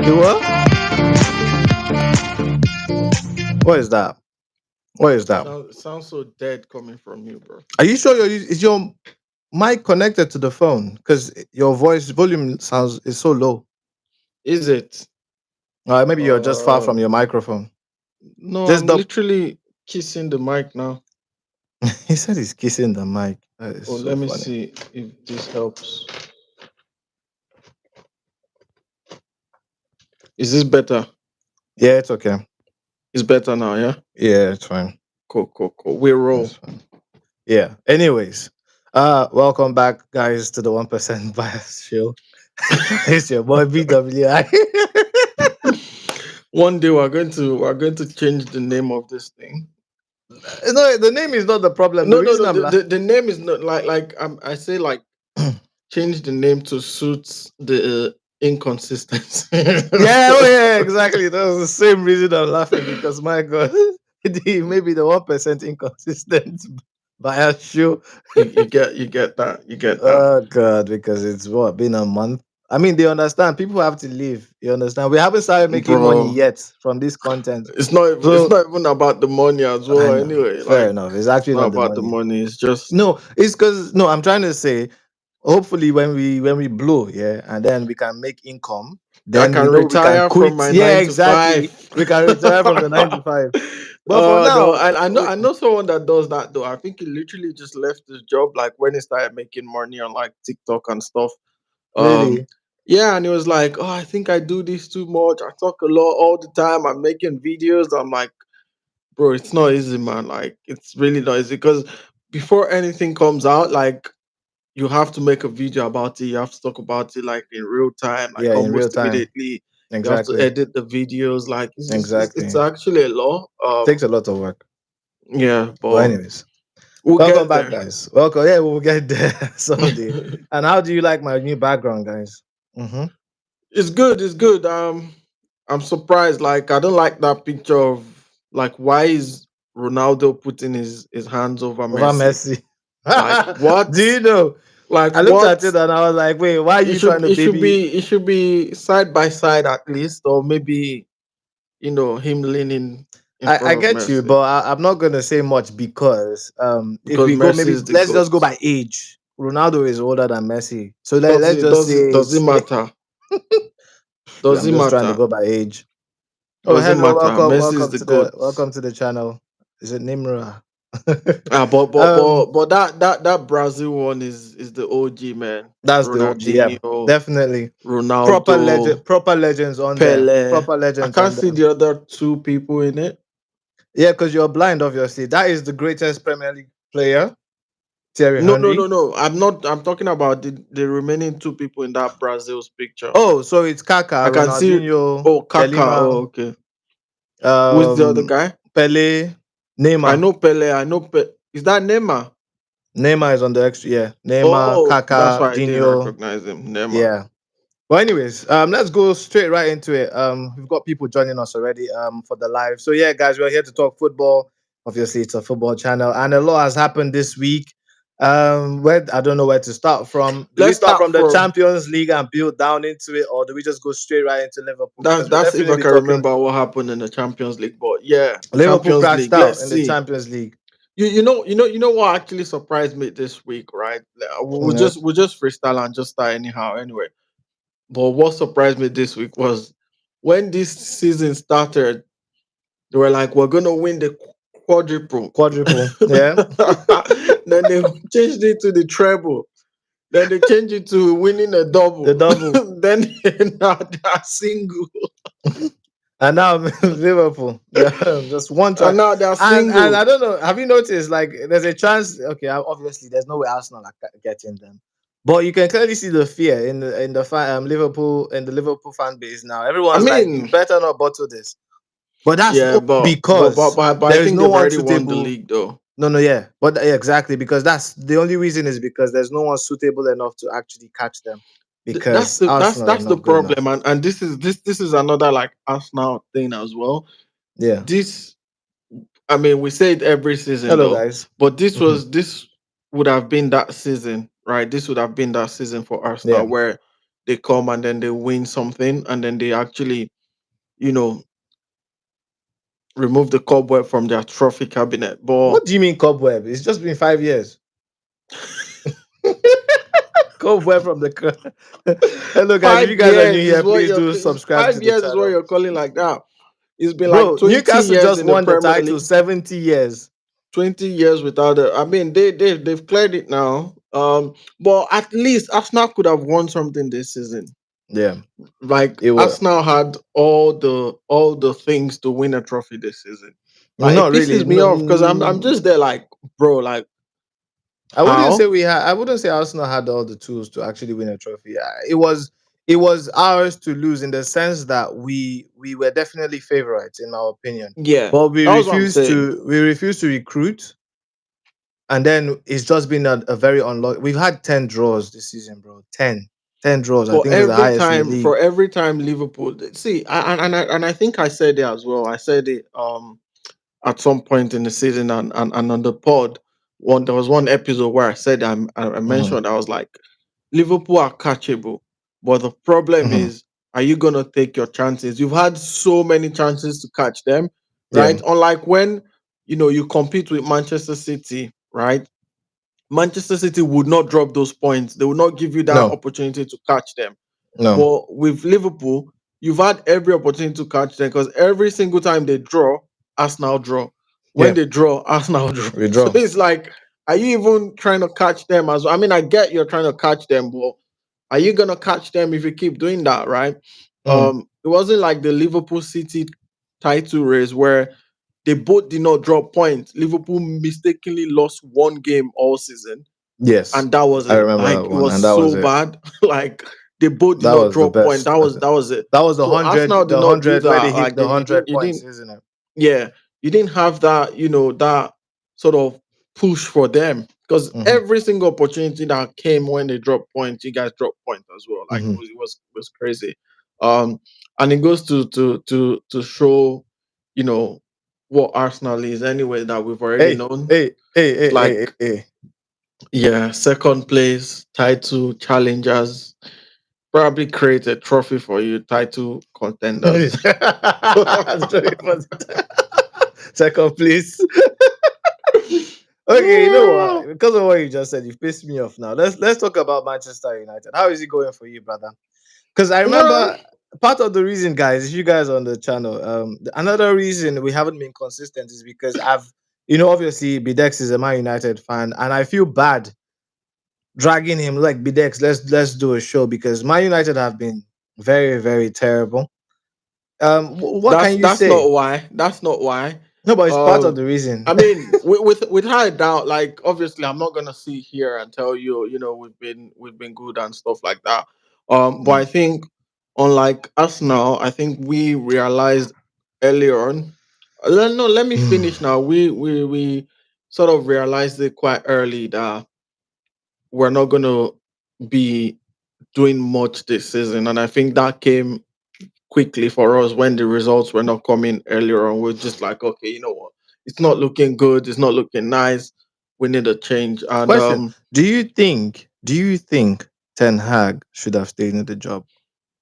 You what? What is that? What is that? Sounds so dead coming from you, bro. Are you sure is your mic connected to the phone? Because your voice volume sounds is so low. Is it? Maybe you're just far Uh, from your microphone. no, Just I'm double. literally kissing the mic now. He said he's kissing the mic. That is Oh, so let me funny. see if this helps. Is this better? Yeah, it's okay. It's better now, yeah? Yeah, it's fine. Cool, cool, cool. We It's roll. fine. Yeah. Anyways, welcome back, guys, to the 1% Bias Show. It's your boy BWI. One day we're going to change the name of this thing. No, the name is not the problem. The No, no, reason no. I'm The name is not I say like change the name to suit the inconsistency. Yeah, oh yeah, exactly. That was the same reason I'm laughing because my God, maybe the 1% inconsistent bias show. you get that. You get that. Oh God, because it's what been a month. I mean, they understand. People have to live. You understand? We haven't started making money Bro. yet from this content. It's So not even about the money as I well. know, Anyway, fair like enough. It's it's actually not not the about the money. money. It's just No, it's because no. I'm trying to say, hopefully, when we blow, yeah, and then we can make income, I then we can know we can retire from quit. my Yeah, nine to five. exactly. We can retire from the 9 to 5. But for No, now, I know someone that does that though. I think he literally just left his job like when he started making money on like TikTok and stuff. Um, really, yeah, and he was like, "Oh, I think I do this too much. I talk a lot all the time. I'm making videos." I'm like, "Bro, it's not easy, man. Like, it's really not easy because before anything comes out, like, you have to make a video about it. You have to talk about it like in real time, like yeah, in real almost time, immediately. You have to exactly, edit the videos. Like, it's exactly. actually a lot. Takes a lot of work. Yeah, But but anyways, we'll welcome get back, there. guys. Welcome. Yeah, we'll get there someday. And how do you like my new background, guys? Mm-hmm. It's good. It's good. I'm surprised. Like, I don't like that picture of like why is Ronaldo putting his hands over Over Messi? Messi. Like what? Do you know? Like I looked at what? it and I was like, wait, why are It you trying should to it should baby? be it should be side by side at least, or maybe him leaning in I front of get you, Messi but I'm not gonna say much because if because we go Messi maybe is the let's just goat. go by age. Ronaldo is older than Messi. So Does let's it just does say it does it it's matter? Does I'm it just trying to matter? go by age. Oh Does it hello, matter? welcome, Messi is welcome the to the goat. channel. Is it Nimra? Ah, but but um but but that Brazil one is the OG, man. that's the OG, yeah. Ronaldinho, Definitely. Ronaldo, Proper legends on there. Pele. Proper I legends can't on see there. the other two people in it. Yeah, because you're blind, obviously. That is the greatest Premier League player, Thierry No, no, no, Henry. no. I'm not. I'm talking about the remaining two people in that Brazil's picture. Oh, so it's Kaka, I can see. Ronaldinho, Oh, Kaka. Oh, Delima, okay. Who's the other um, guy? Pele, I Neymar. know Pele. I know. Is that Neymar? Neymar is on the extra. Yeah, Neymar, Oh, that's Kaka, why I didn't Dino. recognize him. Neymar. Yeah. But anyways, let's go straight right into it. We've got people joining us already for the live. So yeah, guys, we're here to talk football. Obviously, it's a football channel, and a lot has happened this week. Where I don't know where to start from. Do we Let's start start from the from Champions League and build down into it, or do we just go straight right into Liverpool? that's Because we'll that's if definitely I be can talking. remember what happened in the Champions League. But yeah, Liverpool Champions crashed League. out Let's in the see. Champions League. You know what actually surprised me this week, right? We'll Yeah. just freestyle and just start anyhow. Anyway, but what surprised me this week was when this season started. They were like, "We're gonna win the quadruple." Quadruple. Yeah. Then they changed it to the treble. Then they changed it to winning a The double. double. Then now they are single. And now Liverpool, they're just one try. And now they are And single. I don't know. Have you noticed? Like, there's a chance. Okay, obviously, there's no way Arsenal are getting them, but you can clearly see the fear in the Liverpool in the Liverpool fan base now. I Everyone's like, you mean, better not bottle this. But that's yeah, only because but I there is think no they've one already won the suitable. league though. No, no, yeah, but yeah, exactly because that's the only reason is because there's no one suitable enough to actually catch them That's because the that's Arsenal is that's the not good enough. problem, and this is another like Arsenal thing as well. Yeah. This I mean, we say it every season Hello, though, guys. but Mhm. this would have been that season, right? This would have been that season for Arsenal Yeah. where they come and then they win something, and then they actually, you know, remove the cobweb from their trophy cabinet. But What do you mean cobweb? It's just been 5 years. Cobweb from the. Hello, guys. If you five guys are new years is here, what please you're do subscribe to five the years is what channel. you're calling like that. It's been like Bro, 20 Newcastle years just in the won the Premier title League. 70 years. 20 years without it. I mean, they've cleared it now. But at least Arsenal could have won something this season. Yeah, Like it was. Arsenal had all the things to win a trophy this season. Like it Not really. pisses me off because I'm just there like, bro, like how? I wouldn't say Arsenal had all the tools to actually win a trophy. It was ours to lose in the sense that we were definitely favorites in my opinion. Yeah, But that was what I'm saying. we refused to recruit, and then it's just been a very unlucky. We've had 10 draws this season, bro. 10 draws. I think it's the highest in the league. For every time Liverpool see, and I think I said it as well. I said it at some point in the season, and on the pod, one there was one episode where I said I Mhm, mentioned I was like, Liverpool are catchable, but the problem mhm. is, are you gonna take your chances? You've had so many chances to catch them, Yeah, right? Unlike when you compete with Manchester City, right? Manchester City would not drop those points. They would not give you that no, opportunity to catch them. no, But with Liverpool, you've had every opportunity to catch them because every single time they draw, Arsenal draw. When yeah, they draw, Arsenal draw. we So draw. it's like, are you even trying to catch them as well? I mean, I get you're trying to catch them, but are you gonna catch them if you keep doing that, right? Mm, It wasn't like the Liverpool City title race where they both did not drop points. Liverpool mistakenly lost one game all season, yes, and that was I it. remember Like that it one, was and that was so it. bad. Like they both did That not was the drop point. best. That was it. That was the So Arsenal hundred, did the not do hundred where they that. hit Like the they, hundred you points, didn't. isn't it? Yeah, you didn't have that. That sort of push for them because Hmm. every single opportunity that came when they dropped points, you guys dropped points as well. Like Hmm. it was crazy. Um, and it goes to show, you know, what Arsenal is anyway that we've already Hey, known. hey, hey, hey, hey, Like, hey, hey. yeah, second place, title challengers, probably create a trophy for you, title contenders. Sorry for second, please. Okay, you know what? Because of what you just said, you've pissed me off now. Let's talk about Manchester United. How is it going for you, brother? Because I Well, remember part of the reason, guys, if you guys are on the channel, another reason we haven't been consistent is because obviously Bidex is a Man United fan, and I feel bad dragging him like Bidex. Let's do a show because Man United have been very very terrible. What that's can you that's say? not why. That's not why. No, but it's part of Um, the reason. I mean, with her doubt, like obviously, I'm not gonna sit here and tell you, we've been good and stuff like that. But I Mm. think, unlike us now, I think we realized earlier on. No, let me finish now. We sort of realized it quite early that we're not gonna be doing much this season, and I think that came quickly for us when the results were not coming earlier on. We're just like, okay, you know what? It's not looking good. It's not looking nice. We need a change. And Question: Do you think Ten Hag should have stayed in the job?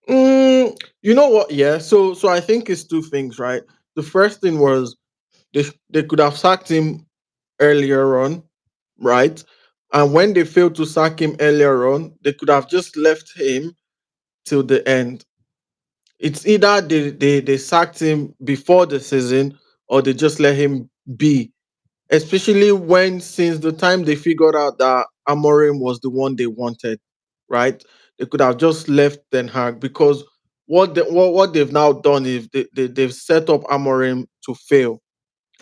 you know what? Yeah. So I think it's two things, right? The first thing was they could have sacked him earlier on, right? And when they failed to sack him earlier on, they could have just left him till the end. It's either they sacked him before the season or they just let him be. Especially when since the time they figured out that Amorim was the one they wanted, right? They could have just left Ten Hag because what they've now done is they've set up Amorim to fail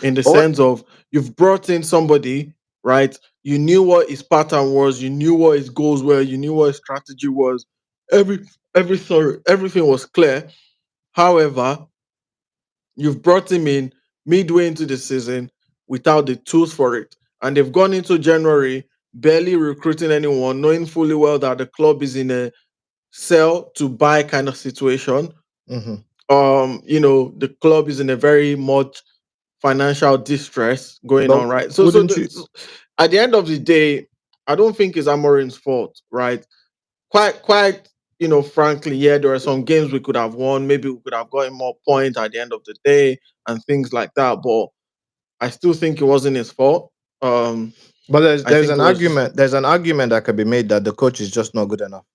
in the But what? sense of you've brought in somebody, right? You knew what his pattern was, you knew what his goals were, you knew what his strategy was. Every everything was clear. However, you've brought him in midway into the season without the tools for it. And they've gone into January barely recruiting anyone, knowing fully well that the club is in a sell to buy kind of situation. Mhm. The club is in a very much financial distress going But on, right? wouldn't you? At the end of the day, I don't think it's Amorim's fault, right? Quite frankly, yeah, there are some games we could have won. Maybe we could have gotten more points at the end of the day and things like that. But I still think it wasn't his fault. Um, But there's I there's think an it was just argument. There's an argument that could be made that the coach is just not good enough.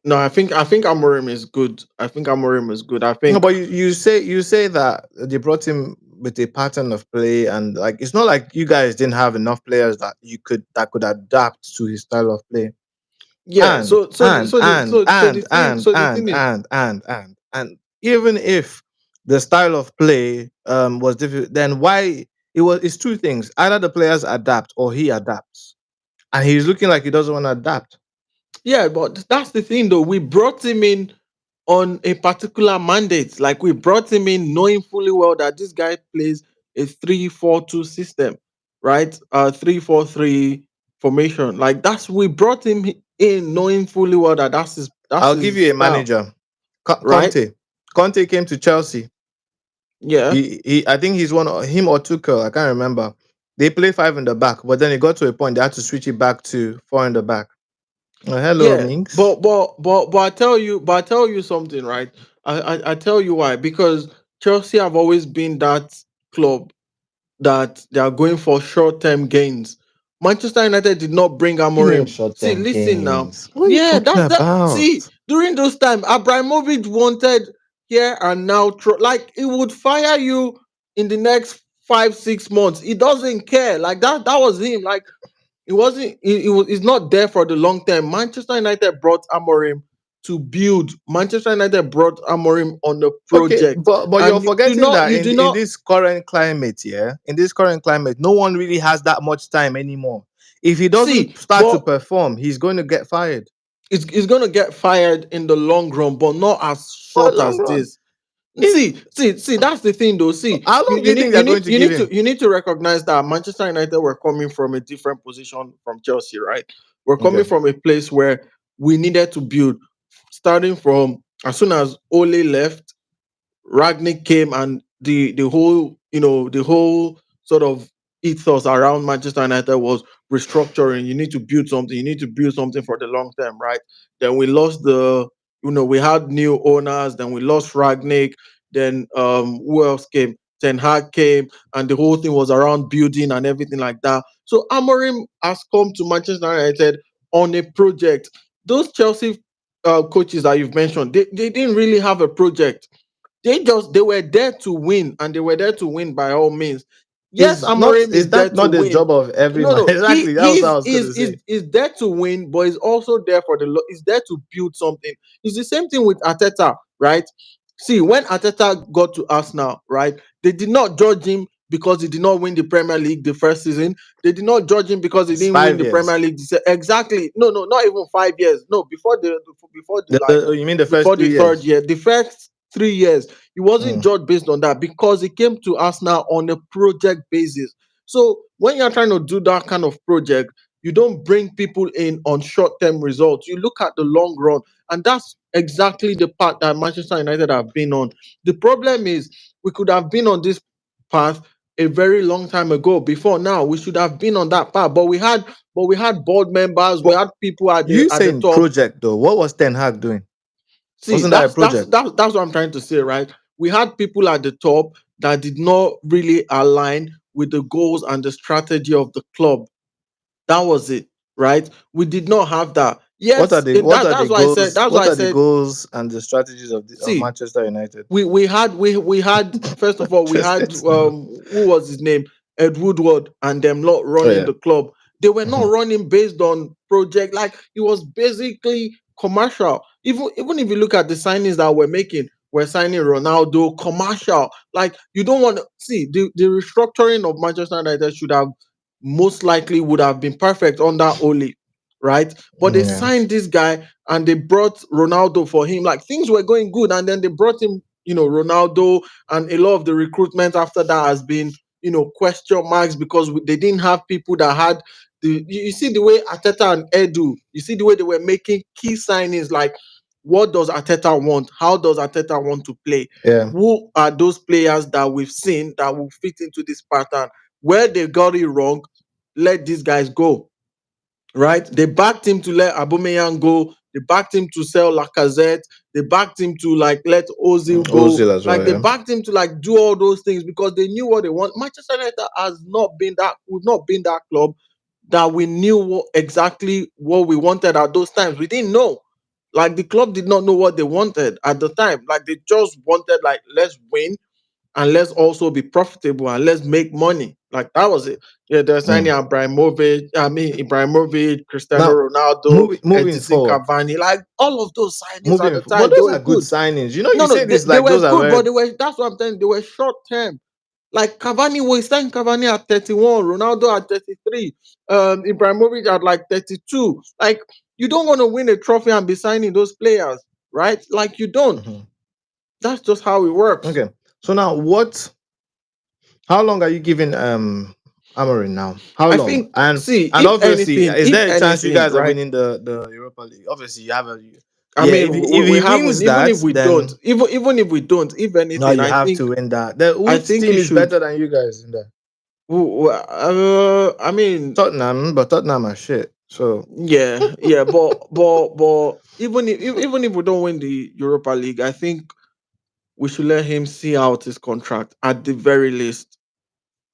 no. I think Amorim is good. I think Amorim is good. I No, think but you say that they brought him with a pattern of play, and like it's not like you guys didn't have enough players that could adapt to his style of play. yeah. And So so the and so the and so so the and thing and so the and thing is and and and and even if the style of play was different, then why it's two things. Either the players adapt or he adapts. And he's looking like he doesn't want to adapt. yeah, but that's the thing though. We brought him in on a particular mandate. Like we brought him in knowing fully well that this guy plays a 3-4-2 system, right? 3-4-3 formation. Like that's we brought him in knowing fully well that that's I'll give his you a style, manager. right? Conte. Conte came to Chelsea. Yeah. He I think he's him or Tuchel, I can't remember. They play five in the back, but then it got to a point they had to switch it back to four in the back. Hello, Yeah, Minx. but I tell you something, right? I tell you why, because Chelsea have always been that club that they are going for short-term gains. Manchester United did not bring You mean Amorim. See, short-term listen now. gains? What are you Yeah, talking that's that. See, about? during those times, Abramovich wanted here and now, like he would fire you in the next 5-6 months. He doesn't care. Like that. That was him. Like it wasn't. He's not there for the long term. Manchester United brought Amorim to build. Manchester United brought Amorim on the Okay, project, but you're and you do forgetting not. that You in do in not. this current climate, yeah, in this current climate, no one really has that much time anymore. If he See, doesn't start to but perform, he's going to get fired. it's going to get fired in the long run, but not as For short a long as run. this. If See. That's the thing, though. See, How you, long do you you need think you they're going need to you give need to him? you need to recognize that Manchester United were coming from a different position from Chelsea, right? We're coming Okay. from a place where we needed to build, starting from as soon as Ole left, Ragnick came, and the whole sort of ethos around Manchester United was restructuring. You need to build something. You need to build something for the long term, right? Then we lost we had new owners. Then we lost Ragnick. Then who else came? Ten Hag came, and the whole thing was around building and everything like that. So Amorim has come to Manchester United on a project. Those Chelsea coaches that you've mentioned, they didn't really have a project. They were there to win, and they were there to win by all means. Yes, Is not Amorim is is there that to not the win. job of every No, man? no, Exactly. That was what I was gonna say. is there to win, but he's also there for he's there to build something. It's the same thing with Ateta, right? See, when Ateta got to Arsenal, right, they did not judge him because he did not win the Premier League the first season. They did not judge him because he It's didn't win five the years. Premier League. Exactly. No, no, not even 5 years. No, before the like You mean the before first the three third years? year, the first 3 years, he wasn't Mm. judged based on that because he came to Arsenal on a project basis. So when you're trying to do that kind of project, you don't bring people in on short-term results. You look at the long run, and that's exactly the path that Manchester United have been on. The problem is we could have been on this path a very long time ago. Before now, we should have been on that path, but we had board members, we But had people at the you at the saying top. project though? What was Ten Hag doing? See, Wasn't that a project? that's what I'm trying to say, right? We had people at the top that did not really align with the goals and the strategy of the club. That was it, right? We did not have that. What are Yes, the what are the that's why I said. goals? That's why What I are the said. goals and the strategies of See, Manchester United? we had first of all we Interested had to know. who was his name, Ed Woodward, and them lot Oh running yeah. the club. They were not Mhm. running based on project. Like it was basically commercial. Even if you look at the signings that we're making, we're signing Ronaldo commercial. Like you don't want to see the restructuring of Manchester United should have most likely would have been perfect under Ole, right? But they Yeah. signed this guy and they brought Ronaldo for him. Like things were going good, and then they brought him, Ronaldo, and a lot of the recruitment after that has been, question marks because they didn't have people that had the. You see the way Ateta and Edu, you see the way they were making key signings. Like, what does Ateta want? How does Ateta want to play? Yeah. Who are those players that we've seen that will fit into this pattern? Where they got it wrong, let these guys go, right? They backed him to let Aubameyang go They backed him to sell Lacazette. They backed him to like let Ozil go. Ozil as well, Like they yeah. backed him to like do all those things because they knew what they want. Manchester United has not been that. We've not been that club that we knew exactly what we wanted at those times. We didn't know. Like the club did not know what they wanted at the time. Like they just wanted like let's win and let's also be profitable and let's make money. Like that was it. Yeah, they're signing Mm. Ibrahimovic, Cristiano Now, Ronaldo, moving Edison forward, Cavani. Like all of those signings at the but time, they those were are good good. signings. You know, you No, no, say this they like were those are good, very. but they were. That's what I'm telling you. They were short term. Like Cavani, we signed Cavani at 31, Ronaldo at 33, Ibrahimovic at like 32. Like you don't want to win a trophy and be signing those players, right? Like you don't. Mhm. That's just how it works. Okay. So now, how long are you giving Amorim now? How I long? think, And see, obviously, is if there a chance you anything, guys are right? winning the Europa League? Obviously, you have a. I Yeah, mean, if we he haven't. wins Even that, if we don't, then even if we don't, if no, anything, you have to win that. I Which think team you is should. better than you guys in there? I mean, Tottenham, but Tottenham are shit. So yeah, yeah, but even if we don't win the Europa League, I think we should let him see out his contract at the very least.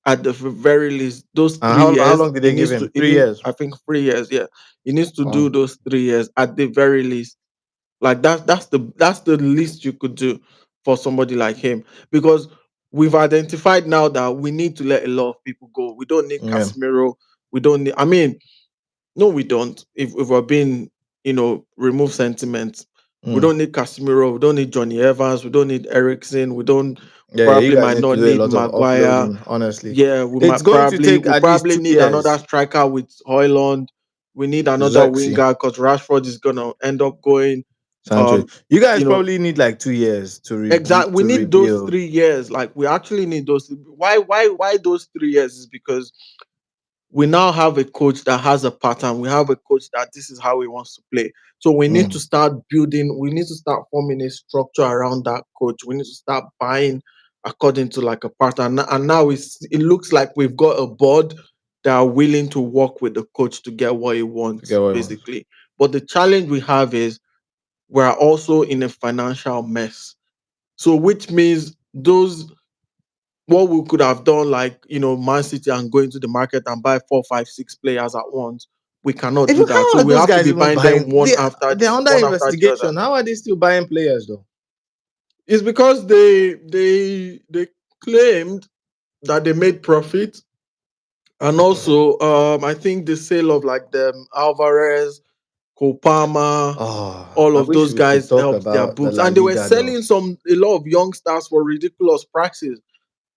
At the very least, those and three how years, long did he they give needs to. him? 3 years. I think 3 years. Yeah, he needs to do Wow. those 3 years at the very least. Like that's the least you could do for somebody like him because we've identified now that we need to let a lot of people go. We don't need Yeah. Casemiro. We don't need. I mean, no, we don't. If we're being, remove sentiment. We Mm. don't need Casemiro. We don't need Johnny Evans. We don't need Ericsson. We don't Yeah, you probably guys might need to not do a need lot of Maguire. offloading, honestly. Yeah, It's going to take we at least probably two need another years. striker with Hoyland. We need another Xerxes, winger because Rashford is gonna end up going. Sanchez. Um, You guys you know, probably need like 2 years to exactly. We need those rebuild. 3 years. Like we actually need those. Why those 3 years is because we now have a coach that has a pattern. We have a coach that this is how he wants to play. So we need to Mm. start building, we need to start forming a structure around that coach. We need to start buying according to like a pattern. And now it looks like we've got a board that are willing to work with the coach to get what he To get wants, what he wants. basically. But the challenge we have is we're also in a financial mess. So which means those what we could have done, like Man City, and going to the market and buy four, five, six players at once. We cannot do Even that. how So are we those have to guys be even buying them buying? They're under one after the other. investigation. How are they still buying players though? It's because they claimed that they made profit, and also I think the sale of like them Alvarez, Kopama, Oh, all I of wish those we could guys talk helped their about the books, La and they were Liga though. selling a lot of young stars for ridiculous prices.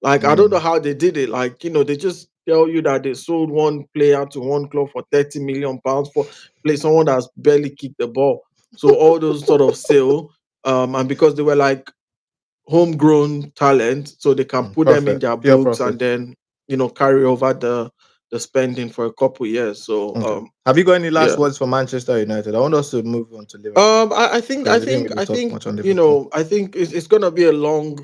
Like I don't know Mm. how they did it. Like they just tell you that they sold one player to one club for 30 million pounds for play someone that's barely kicked the ball. So all those sort of sale, and because they were like homegrown talent, so they can put them in Profit, their pure books and profit. then carry over the spending for a couple years. So Okay. Have you got any last yeah. words for Manchester United? I want us to move on to Liverpool because we didn't really I talk think much on Liverpool. I think it's gonna be a long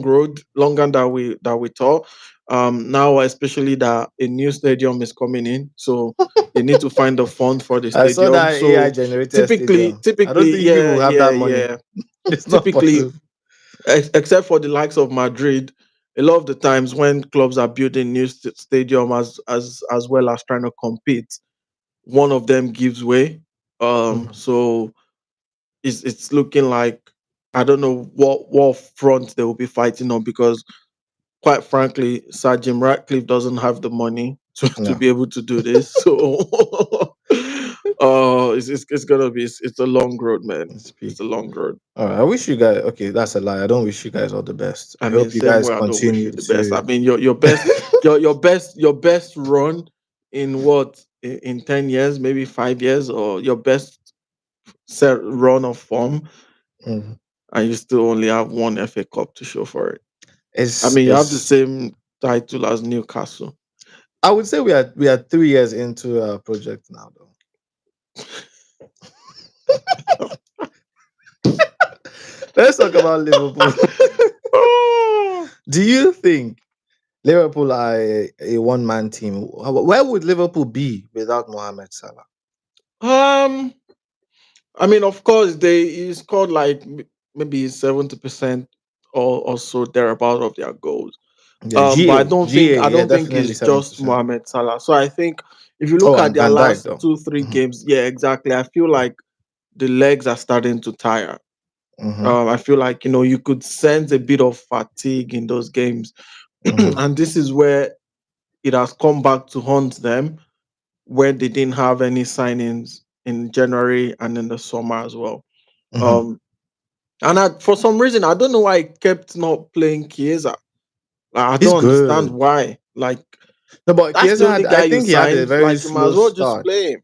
road, longer than we thought. Now especially that a new stadium is coming in, so they need to find the fund for the I saw stadium. that AI So generated stadium. I don't think you people yeah, have yeah, that money. yeah. It's not Typically, possible. except for the likes of Madrid, a lot of the times when clubs are building new stadium as well as trying to compete, one of them gives way. Mhm. So it's looking like I don't know what front they will be fighting on because quite frankly, Sir Jim Ratcliffe doesn't have the money to No. be able to do this. So it's gonna be it's a long road, man. Let's It's speak. a long road. All right. I wish you guys. Okay, that's a lie. I don't wish you guys all the best. I I mean, hope you same guys way I don't wish you continue the best. I to. mean your best your best run in what in 10 years, maybe 5 years, or your best set run of form, Mhm. and you still only have one FA Cup to show for it. I It's mean, you have the it's. same title as Newcastle. I would say we are 3 years into our project now, though. Let's talk about Liverpool. Oh. Do you think Liverpool are a one-man team? Where would Liverpool be without Mohamed Salah? Um, I mean, of course, they he scored like maybe 70% or so thereabout of their goals. Yeah, But I GA, don't think GA, I yeah, don't think definitely it's seven just percent. Mohamed Salah. So I think if you Oh, look at and their Van Dijk last though. 2 3 Hmm. games, yeah, exactly. I feel like the legs are starting to tire. Hmm. I feel like you could sense a bit of fatigue in those games, Hmm. and this is where it has come back to haunt them, where they didn't have any signings in January and in the summer as well. Hmm. Um, and for some reason, I don't know why I kept not playing Chiesa. Like, I He's don't understand good. why. Like, No, but that's the Chiesa only had, I guy you think he had a signed. very Like, you might slow as well just start. play him.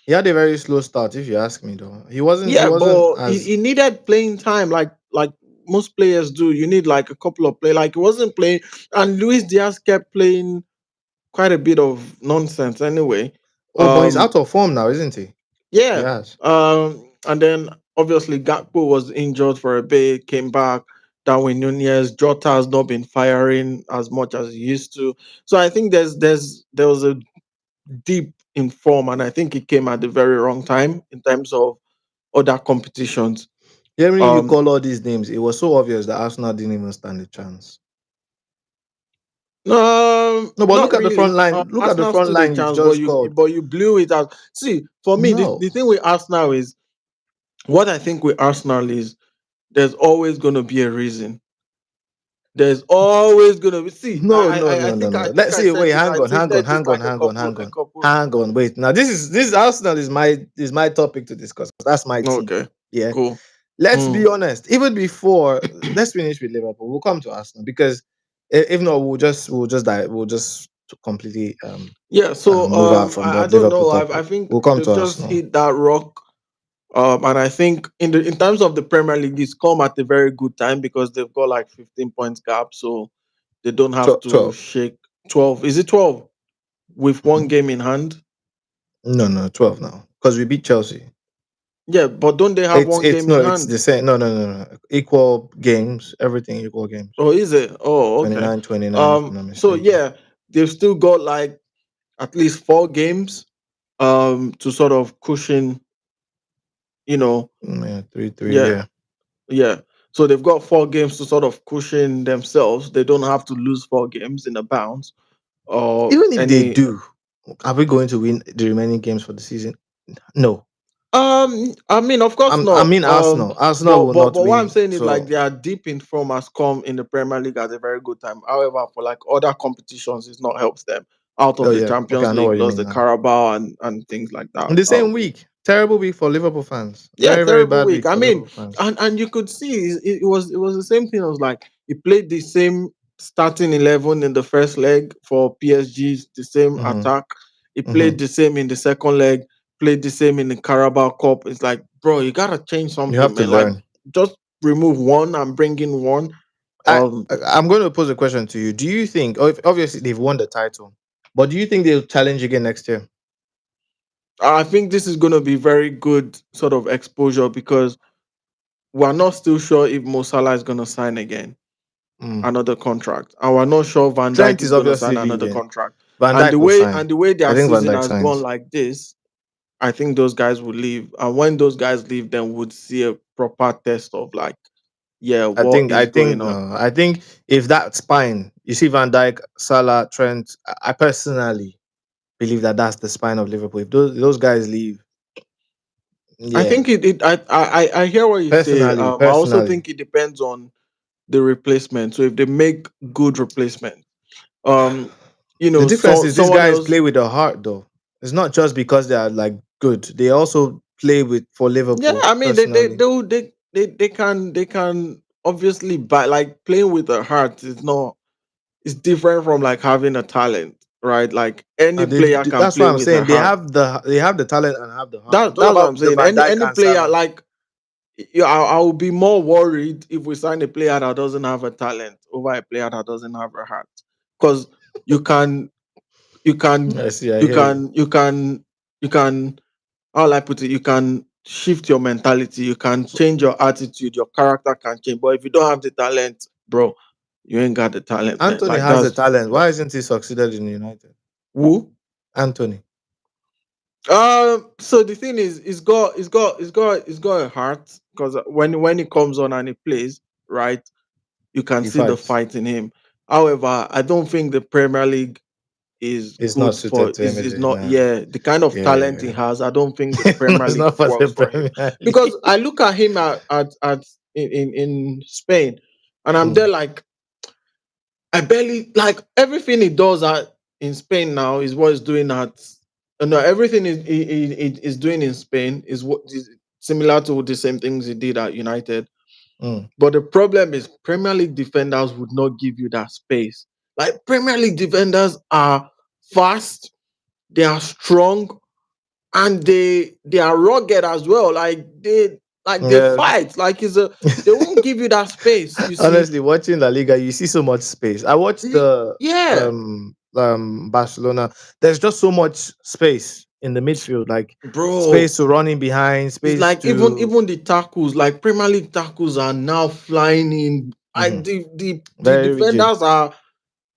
He had a very slow start, if you ask me though. He Yeah, wasn't but as he needed playing time, like most players do. You need like a couple of play. Like, he wasn't playing, and Luis Diaz kept playing quite a bit of nonsense anyway. oh, but he's Um, out of form now, isn't he? He yeah. has. And then obviously Gakpo was injured for a bit, came back. Darwin Nunez, Jota has not been firing as much as he used to. So I think there was a deep in form, and I think it came at the very wrong time in terms of other competitions. Hearing you Um, call all these names, it was so obvious that Arsenal didn't even stand a chance. No, but look Not at the front really. line. Look at the Arsenal front stood a line you've chance, but just you called. but you blew it out. See, for me, No, the thing with Arsenal is what I think with Arsenal is there's always going to be a reason. There's always going to be. See, no, no, no, no, I no. think Let's I see. Wait, said this. hang I on, hang on, tweeted this hang on, like hang on, hang a on, couple. hang on. Wait. Now this Arsenal is my topic to discuss. That's my team. Okay, Yeah. cool. Let's be Mm. honest. Even before, let's finish with Liverpool. We'll come to Arsenal because if not, we'll just completely Yeah. So move out from I that don't Liverpool know. topic. I think We'll come they've to just Arsenal. hit that rock. And I think in terms of the Premier League, it's come at a very good time because they've got like 15 points gap, so they don't have 12, to shake 12. Is it 12 with one Mhm. game in hand? No, no, 12 now because we beat Chelsea. Yeah, but don't they have one It's game in no, it's hand? the same. No, no, no, no. Equal games, everything equal games. Oh, is it? Oh, okay. 29, 29, if I'm not So mistaken. yeah, they've still got like at least 4 games to sort of cushion, you know, Yeah, 3-3. yeah, Yeah. yeah. So they've got 4 games to sort of cushion themselves. They don't have to lose 4 games in a bounce or Even if they any. do, are we going to win the remaining games for the season? No. I mean, of course I not. mean Arsenal. Arsenal will not But what I'm win. saying is like So they are deep in form has come in the Premier League at a very good time. However, for like other competitions, it's not helps them out oh of the yeah, okay, Champions I know League, what you lost mean the now. Carabao and things like In that. the same week, terrible week for Liverpool fans. Yeah, Very, very terrible bad week. week I for mean, Liverpool fans. and you could see it was the same thing. It was like he played the same starting 11 in the first leg for PSG, the same Hmm. attack. He Hmm. played the same in the second leg, played the same in the Carabao Cup. It's like, bro, you gotta change You something, have to man. Like, learn. just remove one and bring in one. I Um, I'm going to pose a question to you. Do you think obviously they've won the title, but do you think they'll challenge again next year? I think this is gonna be very good sort of exposure because we're not still sure if Mo Salah is gonna sign again Mm. another contract, and we're not sure Van Dijk Trent is is going to sign obviously another leaving. contract. Van Dijk will sign. And the way I their think Van season Dijk has gone signs. like this, I think those guys will leave. And when those guys leave, then we'll see a proper test of like, yeah, what I is think going on. no. I think if that spine, you see Van Dijk, Salah, Trent, I personally believe that that's the spine of Liverpool. If those guys leave, I yeah. think I hear what you say. Personally, I also personally, think it depends on the replacement. So if they make good replacement, um, the difference is these someone guys else. play with their heart, though. It's not just because they are like good. They also play with for Yeah, Liverpool I mean personally. they can obviously, but like playing with the heart is not. It's different from like having a talent, right? Like any player can That's play what I'm with a saying. heart. They have the talent and have the heart. I'm talking That's what about I'm the saying. Van Dijk Any and player, Salah. like, yeah, I will be more worried if we sign a player that doesn't have a talent over a player that doesn't have a heart, because you can you can I see. I you hear you. can you can you can how will I put it? You can shift your mentality. You can So change your attitude. Your character can change. But if you don't have the talent, bro, you ain't got the talent, man. Anthony Like has the that's talent. Why isn't he succeeded in United? who. Anthony. So the thing is, it's got a heart because when he comes on and he plays, right, you can He see the fights. fight in him. However, I don't think the Premier League is It's not good for suited to him, is is it? not Nah. yeah the kind of talent he Yeah. has. I don't think the No, Premier it's League not for the works for him Premier because League. I look at him at in Spain, and I'm there Mm. like I barely like everything he does in Spain now is what he's doing at. No, everything he is doing in Spain is what is similar to the same things he did at United. Mm. But the problem is Premier League defenders would not give you that space. Like Premier League defenders are fast, they are strong, and they are rugged as well. They Yeah. fight. They won't give you that space. You see, Honestly, watching La Liga, you see so much space. I watched the yeah, Barcelona. There's just so much space in the midfield, like bro. space to run in behind, It's space like even to even the tackles, like Premier League tackles are now flying in. I Mhm. the Very rigid. defenders are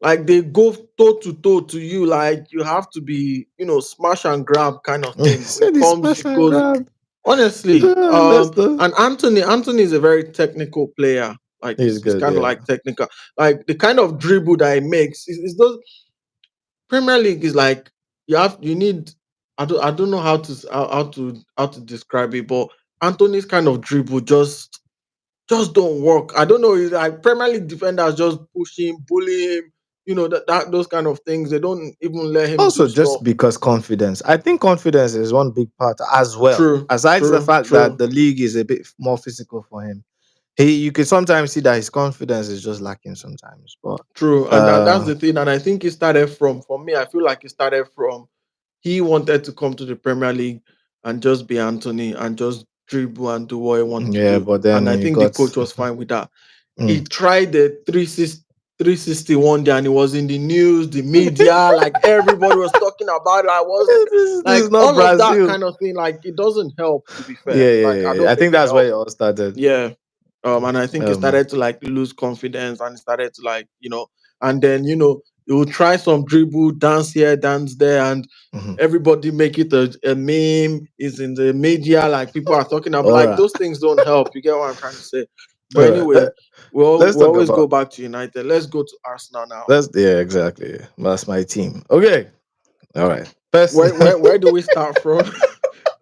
like they go toe to you. Like you have to be, smash and grab kind of thing. When it Said it's comes smash and because grab. honestly, That's the and Anthony is a very technical player. Like he's he's good, kind of yeah. like technical. Like the kind of dribble that he makes is those Premier League is like you need I don't know how to describe it, but Anthony's kind of dribble just don't work. I don't know. It's like Premier League defenders just push him, bully him, that those kind of things. They don't even let him do Also, stuff. just because confidence. I think confidence is one big part as well. True, Aside the true, fact that true, the league is a bit more physical for him, you can sometimes see that his confidence is just lacking sometimes. But true. And that's uh, the thing. And I think it started from for me, I feel like it started from he wanted to come to the Premier League and just be Anthony and just dribble and do what he wants to yeah, do. but And then I he think the got coach was fine with that. He mm. tried the 360 one day and it was in the news, the media, like everybody was talking about it. I was This like is not all of that Brazil. kind of thing. Like it doesn't help to be Yeah, fair. yeah, Like I yeah, yeah. don't I think think it that's where it helps. all started. Yeah. And I think he Um, started to like lose confidence and started to and then he will try some dribble, dance here, dance there, and mhm. everybody make it a meme. Is in the media, like people are talking about. All Like right, those things don't help. You get what I'm trying to say? all But right. anyway, Let's we talk always go about back to United. Let's go to Arsenal now. yeah, exactly. That's my team. Okay, all right. First, Where do we start from?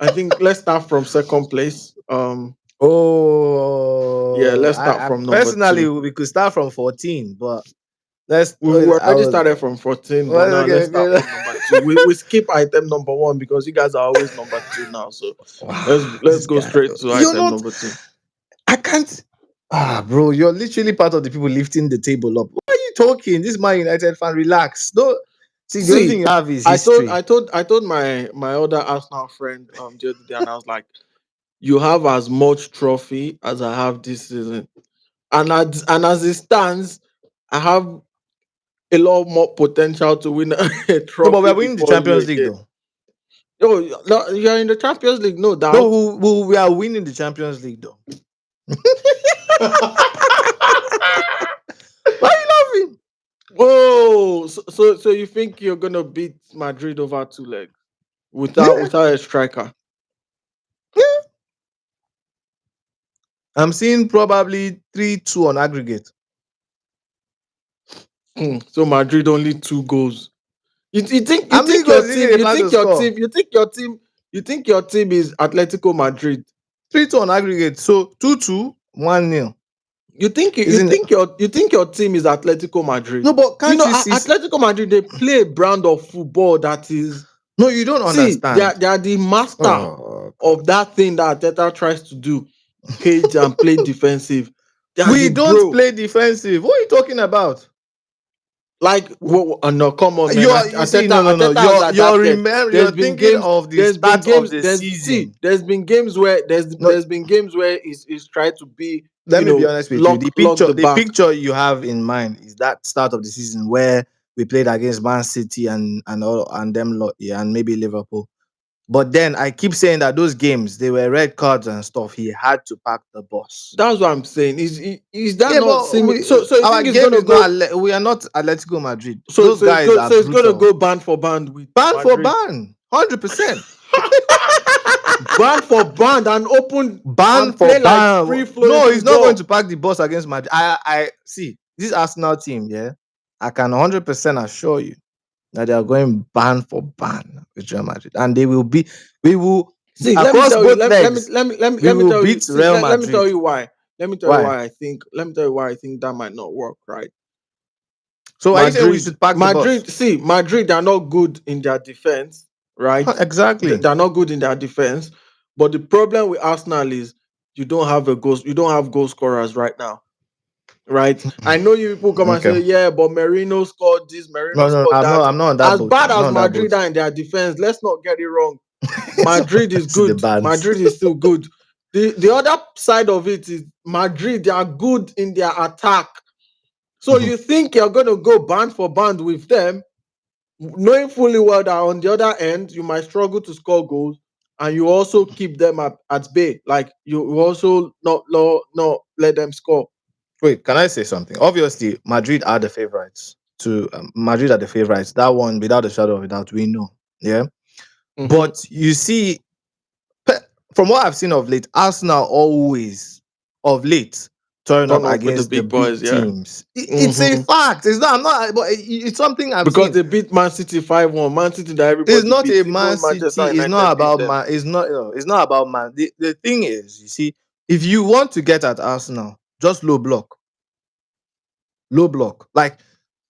I think let's start from second place. Yeah, oh, let's start I from number personally two. we could start from 14, but let's. We I already was started from 14, but well, now let's okay, start okay. from number two. We skip item number one because you guys are always number two now. So let's Wow, let's this go guy. straight to You're item not. number two. I can't. Bro, you're literally part of the people lifting the table up. Why are you talking? This Man United fan, relax. No, see, the only thing See, you have is I told I history. told I told my other Arsenal friend the other day, and I was like, "You have as much trophy as I have this season, and as it stands, I have a lot more potential to win a No, but trophy we're winning the before you Champions League again. though. Oh, no, you're in the Champions League, no No, doubt." we are winning the Champions League though. Why are you laughing? Whoa! So you think you're gonna beat Madrid over two legs without Yeah, without a striker? yeah. I'm seeing probably 3-2 on aggregate. So Madrid only two goals. You think you How many think your goals do you think team they you plan think to your score? team you think your team you think your team is Atletico Madrid. 3-2 on aggregate. So 2-2, 1-0. Isn't it? You think your team is Atletico Madrid. No, but can't you see? Atletico Madrid, they play a brand of football that is, No, you don't see, understand. they are the master Oh God. of that thing that Ateta tries to do, cage and play defensive. They are the We don't bro. play defensive. What are you talking about? Like, no, come on, man. You see, no, no, no. Ateta has adapted. You're thinking of the start of the season. No, There's been games where he's tried to be, let me be honest with you. lock the The back. picture you have in mind is that start of the season where we played against Man City and all and them lot, yeah, and maybe Liverpool. But then I keep saying that those games they were red cards and stuff. He had to pack the bus. That's what I'm saying. Is that Yeah, not but similar? So you our think it's game gonna is not. go? We are not Atletico Madrid. So Those so it's guys go, are so it's gonna brutal. go band for band with Ban for Madrid. ban, 100%. Band for band and open Ban and for play like ban. free flowing No, he's not football. going to pack the bus against Madrid. I see this Arsenal team. Yeah, I can 100% assure you that they are going ban for ban with Real Madrid, and they will be. We will See, let me across tell you. both Let me legs. let me let me We let me will tell you. beat See, Real let me tell Madrid. you why. Let me tell you Why? why I think. Let me tell you why I think that might not work. Right, So are you saying we Madrid. should pack the bus? Madrid. See, Madrid. They're not good in their defense. Right, Exactly. they're not good in their defense. But the problem with Arsenal is you don't have a goal. You don't have goal scorers right now. Right, I know you people come and Okay. say, yeah, but Merino scored this, Merino No, no, scored I'm that. not. I'm not on that As boat. bad I'm not as on that Madrid boat. are in their defense, let's not get it wrong. Madrid is See the good. bans. Madrid is still good. The other side of it is Madrid, they are good in their attack. So Mhm. you think you're going to go band for band with them, knowing fully well that on the other end, you might struggle to score goals and you also keep them at bay. Like you also not let them score. Wait, can I say something? Obviously, Madrid are the favorites. Madrid are the favorites. That one, without a shadow of a doubt, we know. Yeah, Mhm. but you see, from what I've seen of late, Arsenal always of late turn up Turn up with the against the big big boys, yeah. teams. It's a Mhm. fact. It's not. I'm not. But it's something I've Because seen. they beat Man City 5-1. Man City that It's everybody not beats. a Man Even Manchester City. It's not United beat about them. man. It's not. It's not about man. The thing is, you see, if you want to get at Arsenal, just low block, low block. Like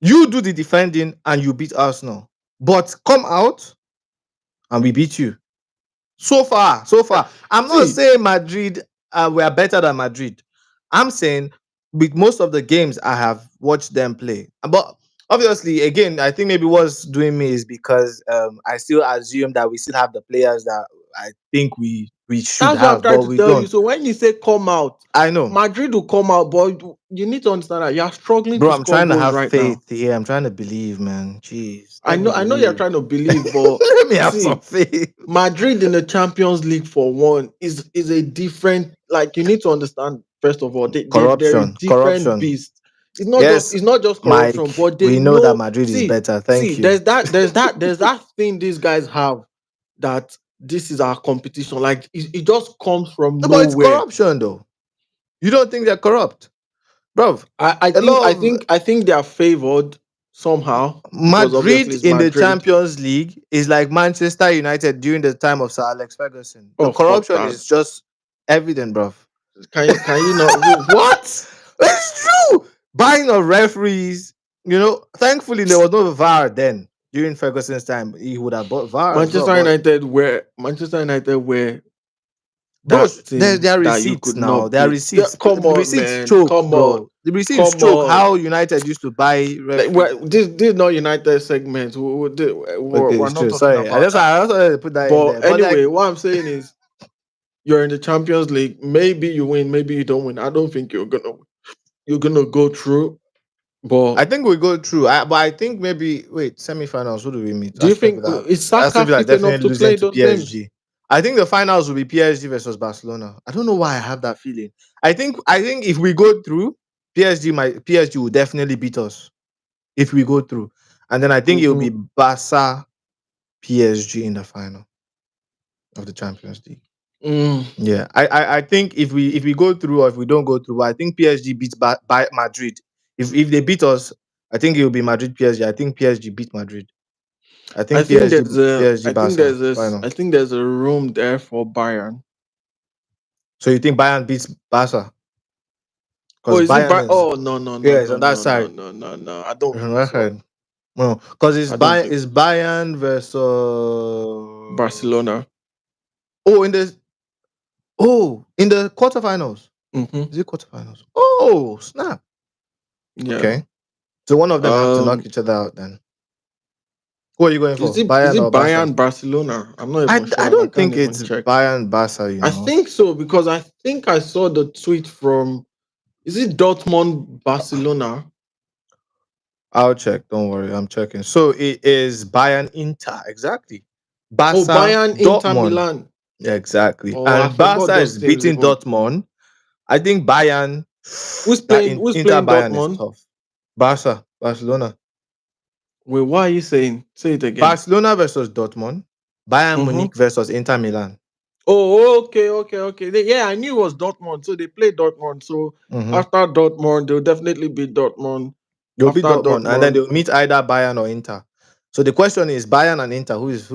you do the defending and you beat Arsenal, but come out and we beat you. So far, so far. I'm not See, saying Madrid we are better than Madrid. I'm saying with most of the games I have watched them play. But obviously, again, I think maybe what's doing me is because I still assume that we still have the players that I think we should that's what I'm have, trying but to we tell you. don't. So when you say come out, I know. Madrid will come out, but you need to understand that you're struggling Bro, to I'm score trying to goals have right now. faith here. I'm trying to believe, man. Jeez. I Let me know, you're believe. trying to believe, but Let me have some see, faith. Madrid in the Champions League for one is a different. Like you need to understand first of all, they're a Corruption. different Corruption. beast. Yes, It's not just corruption, Mike. but they We know that know. Madrid is See, better. Thank you. there's that thing these guys have that this is our competition. Like it just comes from No, but it's nowhere. corruption though. You don't think they're corrupt, bro? I A think lot of they are favored somehow because obviously Madrid it's in the Madrid. Champions League is like Manchester United during the time of Sir Alex Ferguson. The Oh fuck corruption that! is just evident, bro. Can you not? What? It's true. Buying of referees, thankfully there was no VAR then. During Ferguson's time, he would have bought VAR as well. But Manchester United were bro, that thing there are that you receipts could now. not There are beat. receipts. Come The on, receipts man. choke, Come on. bro. The receipts Come choke on. how United used to buy Like referees. this is not United segment. Okay, We're it's not true. talking Sorry, about that. I just wanted to put that in But there. But anyway, like, what I'm saying is you're in the Champions League. Maybe you win, maybe you don't win. I don't think you're gonna go through. But I think we go through. But I think maybe semifinals. Who do we meet? do you Aston think Villa. is Aston Saka Villa fit enough definitely to losing play to those games? PSG. I think the finals will be PSG versus Barcelona. I don't know why I have that feeling. I think if we go through, PSG will definitely beat us if we go through, and then I think it will be Mm-hmm. Barca PSG in the final of the Champions League. Mm. Yeah, I think if we go through or if we don't go through, I think PSG beats by Madrid. If they beat us, I think it will be Madrid PSG. I think PSG beat Madrid. I think PSG Barca final. I think there's a room there for Bayern. So you think Bayern beats Barca? Oh, Because is it Bayern Bayern? is Oh no no no yeah, it's no on that no no side. no no no. I don't It's on think that so. side. No, because I don't think It's Bayern versus Barcelona. oh in the quarterfinals. Mm-hmm. Is it quarterfinals? Oh snap. Yeah. Okay. So one of them have to knock Um. each other out then. Who are you going for? Is Bayern or it Barca? Bayern Barcelona? I'm not even I sure. I don't can't think even it's check. Bayern Barca, I think so because I think I saw the tweet from. Is it Dortmund Barcelona? I'll check. Don't worry, I'm checking. So it is Bayern Inter, exactly. Oh, Barca Bayern Inter Dortmund. Milan. Yeah, exactly. Oh, I And forgot Barca those is teams beating even. Dortmund. I think Bayern Who's Inter playing Bayern is Dortmund? tough. Barcelona. Wait, what are you saying? Say it again. Barcelona versus Dortmund. Bayern Mm-hmm. Munich versus Inter Milan. Oh, okay. Yeah, I knew it was Dortmund. So they played Dortmund. So Mm-hmm. after Dortmund, they'll definitely beat Dortmund. They'll beat After Dortmund, and then Dortmund, they'll meet either Bayern or Inter. So the question is Bayern and Inter, who's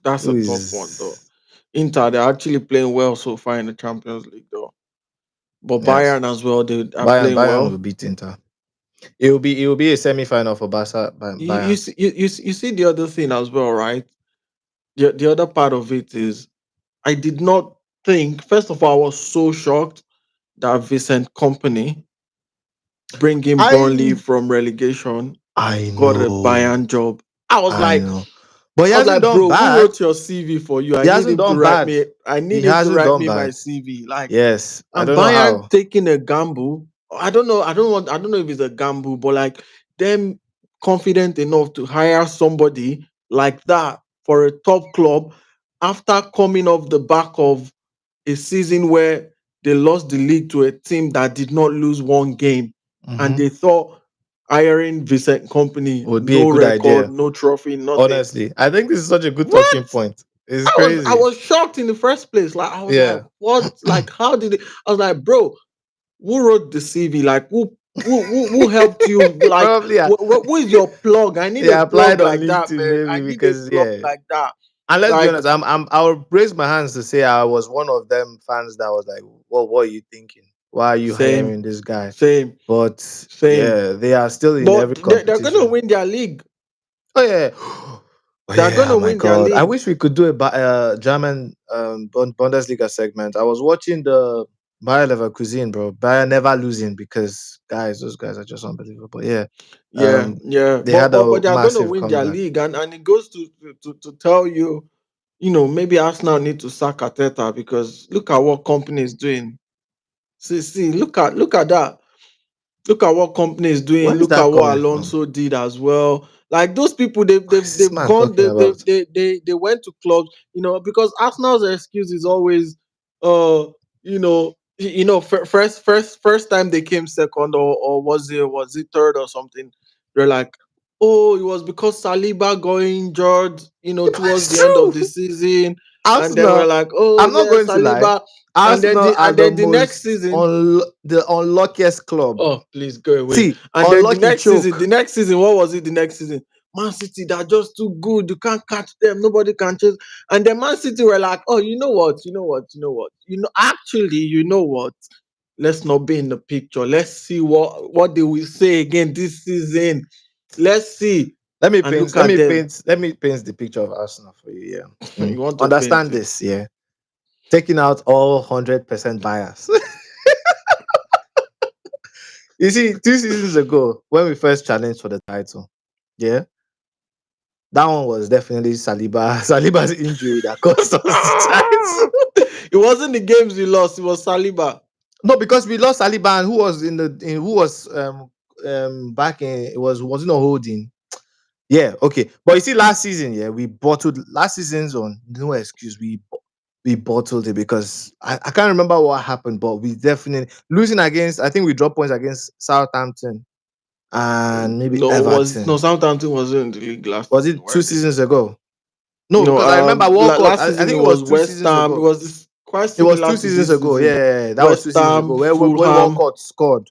that's who a tough one though. is Inter, they're actually playing well so far in the Champions League though. But yes. Bayern as well, they are Bayern playing Bayern will well. beat Inter. It will be a semi-final for Barca You Bayern. see, you see the other thing as well, right? The other part of it is I did not think, first of all, I was so shocked that Vincent Company, bringing Burnley I from relegation, I got a know. Bayern job. I was I like, know. But he I was hasn't like, done bro, who bad. wrote your CV for you? I He need hasn't him to done write bad. me. I He need him to hasn't write done me my bad. CV. Like, Yes. I and don't know Bayern how. taking a gamble. I don't know. I don't know if it's a gamble, but like them confident enough to hire somebody like that for a top club after coming off the back of a season where they lost the league to a team that did not lose one game, and Mm-hmm. they thought hiring Vincent Company, Would be a no good record, idea. no trophy, nothing. Honestly. I think this is such a good talking What? point. It's I crazy. was shocked in the first place. Like I was like, Yeah. what? Like how did it? I was like, bro, who wrote the CV? Like who helped you? Like Probably who is your plug? I need he a plug applied on like that, LinkedIn man. I maybe need a because plug yeah. like that. And let's be Like honest, I'll raise my hands to say I was one of them fans that was like, what are you thinking? Why are you same, hiring this guy? same, But same. yeah, they are still in every But they're gonna competition. win their league. Oh yeah. Oh They're yeah, gonna oh my win their god. I league. wish we could do a German Bundesliga segment. I was watching the Bayer Leverkusen, bro. Bayer never losing because guys, those guys are just unbelievable. Yeah. Yeah, yeah. They had But a they are gonna massive win their comeback. league, and it goes to tell you, maybe Arsenal need to sack Ateta because look at what company is doing. See, look at that. Look at what company is doing. Where is Look at that what coming from? Alonso did as well. Like those people, What is this they've man gone. talking about? They went to clubs. Because Arsenal's excuse is always, uh, first time they came second, or was it third or something. They're like, oh, it was because Saliba got injured. Towards It's the end of the true. season, and then we're Arsenal, like, oh I'm not yeah, going to lie. Saliba, and then Arsenal the are and the then the next most season. the unluckiest club. Oh, please go away. See, And then unlucky the choke. next season, what was it? The next season, Man City, they're just too good. You can't catch them. Nobody can chase. And then Man City were like, oh, you know what? Actually, you know what? Let's not be in the picture. Let's see what they will say again this season. Let's see. And look at them. Let me paint the picture of Arsenal for you. Yeah. You want to paint Understand it. this, yeah. Taking out all 100% bias. You see, 2 seasons ago, when we first challenged for the title, yeah, that one was definitely Saliba, Saliba's injury that cost us the title. It wasn't the games we lost, it was Saliba. No, because we lost Saliba, and who was back in it was it not holding? Yeah, okay. But you see, last season, yeah, we bottled last season's on no excuse. We bottled it because I can't remember what happened, but we definitely losing against I think we dropped points against Southampton and maybe No, Everton. Southampton wasn't in the league last Was season, it two were they? seasons ago? No, No, because I remember Walcott. last I season think it it was was two West seasons Ham. It ago. was quite It was similar two to seasons this ago. Yeah, season. yeah, yeah. That was West 2 seasons ago. Ham, When Fulham. Walcott scored.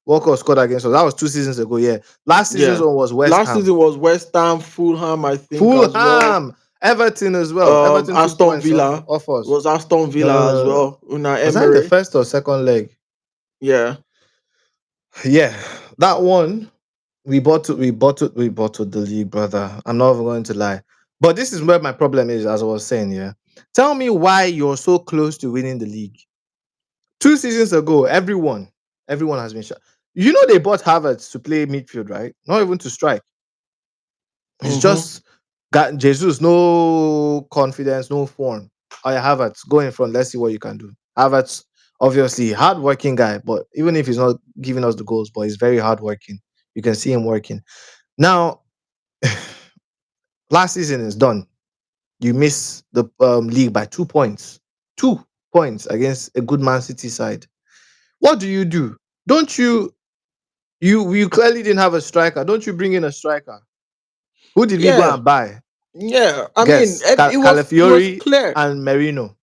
Walcott scored against us. That was 2 seasons ago. Yeah. Last season's Yeah, one was West last Ham. season was West Ham, Fulham, I think as well. Fulham. Everton as well. Everton took Aston points Villa. off It us. was Aston No, no, Villa as no, no. well. Una Was that in the Emery. first or second leg? Yeah. Yeah. That one, we bottled the league, brother. I'm not even going to lie. But this is where my problem is, as I was saying, yeah. Tell me why you're so close to winning the league. 2 seasons ago, everyone has been shot. You know they bought Havertz to play midfield, right? Not even to strike. It's Mm-hmm. just got Jesus, no confidence, no form. I Havertz, go in front. Let's see what you can do. Havertz, obviously, hardworking guy, but even if he's not giving us the goals, but he's very hardworking. You can see him working. Now, last season is done. You miss the league by 2 points. 2 points against a good Man City side. What do you do? Don't you clearly didn't have a striker. Don't you bring in a striker? Who did we go Yeah. and buy? Yeah, I mean, Guess it was Calafiori clear. and Merino.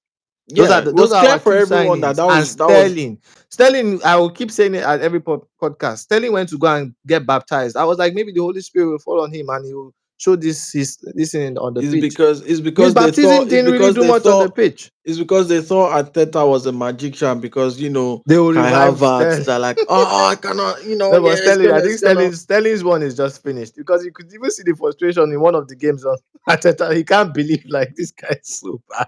Yeah, it Those was are clear our for two everyone that signings. And that was. Sterling. Sterling, I will keep saying it at every podcast. Sterling went to go and get baptized. I was like, maybe the Holy Spirit will fall on him and he will show this thing on the It's pitch. because it's His because they baptism thought it's didn't really because do they much on the thought pitch. it's because they thought Arteta was a magician because They will Kai revive Havertz, Sterling. they're like, oh, I cannot, No, but yeah, it's Sterling, gonna I think it's gonna Sterling's one is just finished because you could even see the frustration in one of the games on Arteta. He can't believe like this guy is so bad.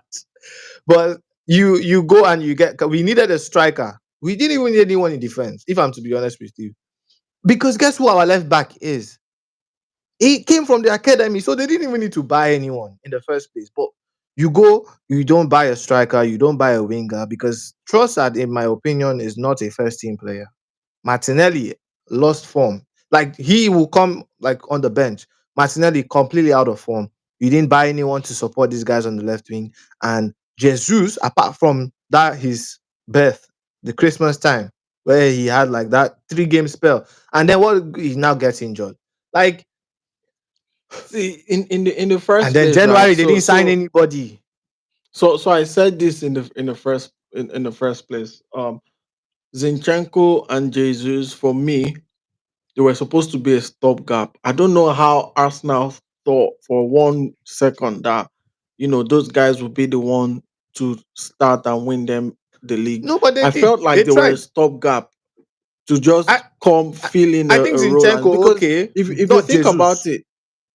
But you go and you get. We needed a striker. We didn't even need anyone in defense. If I'm to be honest with you, because guess who our left back is? He came from the academy, so they didn't even need to buy anyone in the first place. But you go, you don't buy a striker, you don't buy a winger because Trossard, in my opinion, is not a first team player. Martinelli lost form. Like he will come like on the bench. Martinelli completely out of form. You didn't buy anyone to support these guys on the left wing. And Jesus, apart from that, his birth, the Christmas time, where he had like that 3 game spell, and then what he now gets injured. Like, see in the and first then place, right? January they didn't sign anybody. So I said this in the first place. Zinchenko and Jesus, for me, they were supposed to be a stopgap. I don't know how Arsenal thought for 1 second that those guys would be the one to start and win them the league. No, but they I did. felt like They they were a tried. stopgap to I just come I, fill in I think a role, and Zinchenko, because okay, if you not think about Jesus.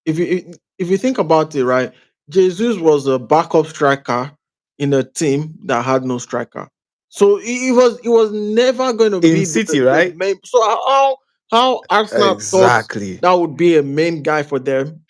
it, if you think about it, right, Jesus was a backup striker in a team that had no striker. So it was never going to In be City, the right? main. So how Arsenal thought Exactly. that would be a main guy for them,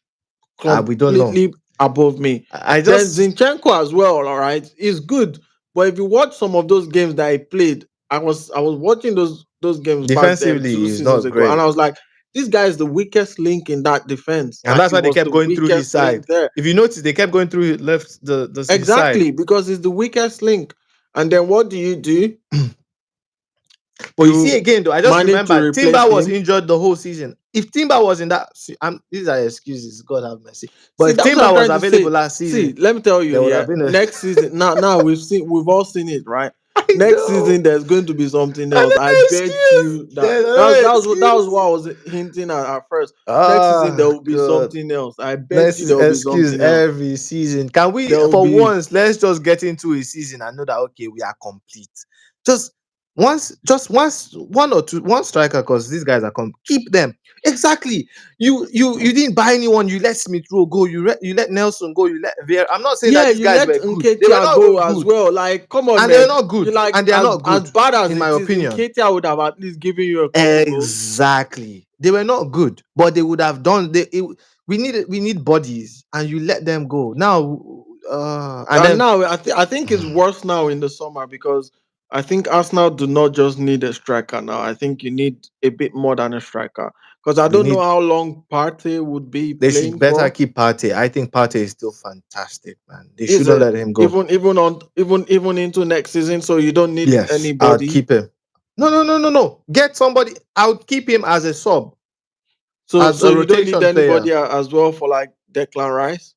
We don't know. completely above me. I Then just Zinchenko as well, all right, is good. But if you watch some of those games that he played, I was watching those games back then defensively two he's seasons not ago, and great. I was like, this guy is the weakest link in that defense. And Like that's he why they was kept the going through his weakest side. link there. If you notice, they kept going through left his side. Exactly, because he's the weakest link. And then what do you do? But you see You again though, I just manage to remember replace Timber was him. injured the whole season. If Timber was in that, these are excuses. God have mercy. But See, if that's what Timber I'm was trying to available say. last See, season, let me tell you, there would yeah. have been a. Next season, now we've all seen it, right? I Next know. season, there's going to be something And else. I no bet excuse. you that There's that, no that was what that was excuse. what I was hinting at first. Next season there Oh will be God. something else. I bet Let's you there will be excuse something else. every season. Can we, There will for be once, let's just get into a season and know that okay, we are complete. Just just once, one or two, one striker, because these guys are keep them exactly. You didn't buy anyone. You let Smith Rowe go. You let Nelson go. You let Vieira. I'm not saying that yeah. these You guys let were good. They were Nketiah not go even as good, well. Like, come on, and they were man. not You good, like and they are not as good, bad as in my it is, opinion. Nketiah would have at least given you a couple goals. Exactly. They were not good, but they would have done. We need bodies, and you let them go now. And And then now I think it's worse now in the summer because I think Arsenal do not just need a striker now. I think you need a bit more than a striker because I we don't know need. how long Partey would be They should playing better for. keep Partey. I think Partey is still fantastic, man. They Is shouldn't it let him go. even into next season? So you don't need Yes, I'll anybody. keep him. No, no, no, no, no. Get somebody. I'll keep him as a sub, So as so a you don't need rotation player. anybody as well for like Declan Rice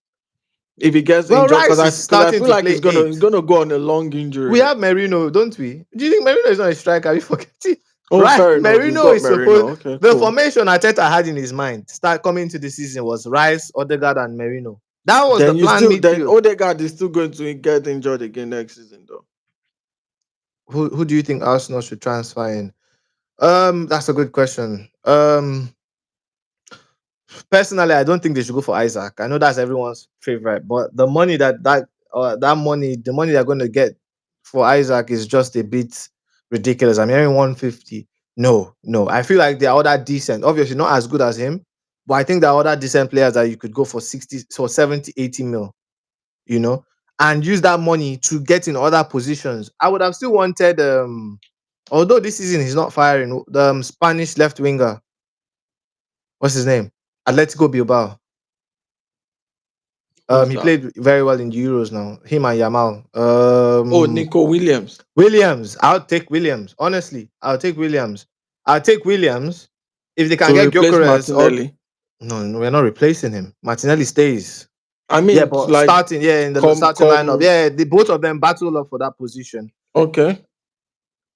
if he gets Well, injured because Rice I is because I starting feel to like play he's eight. gonna go on a long injury. We have Merino, don't we? Do you think Merino is not a striker? We forget it. Oh, Right? fair enough. You've Merino got is supposed. Merino. Okay, The cool. formation Ateta had in his mind start coming to the season was Rice, Odegaard, and Merino. That was the plan Then midfield. Odegaard is still going to get injured again next season though. Who do you think Arsenal should transfer in? That's a good question. Personally, I don't think they should go for Isaac. I know that's everyone's favorite, but the money the money they're going to get for Isaac is just a bit ridiculous. I'm hearing 150. No, no. I feel like there are other decent, obviously not as good as him, but I think there are other decent players that you could go for 60, so 70, 80 mil, you know, and use that money to get in other positions. I would have still wanted, although this season he's not firing, the Spanish left winger. What's his name? Atletico Bilbao. Who's He that? played very well in the Euros now. Him and Yamal. Oh, Nico Williams. Williams. I'll take Williams. Honestly, I'll take Williams. I'll take Williams if they can To get replace Gyökeres or Martinelli. no, no, we're not replacing him. Martinelli stays. I Yeah, mean, but like starting, in the come starting lineup, come. the both of them battle up for that position. Okay.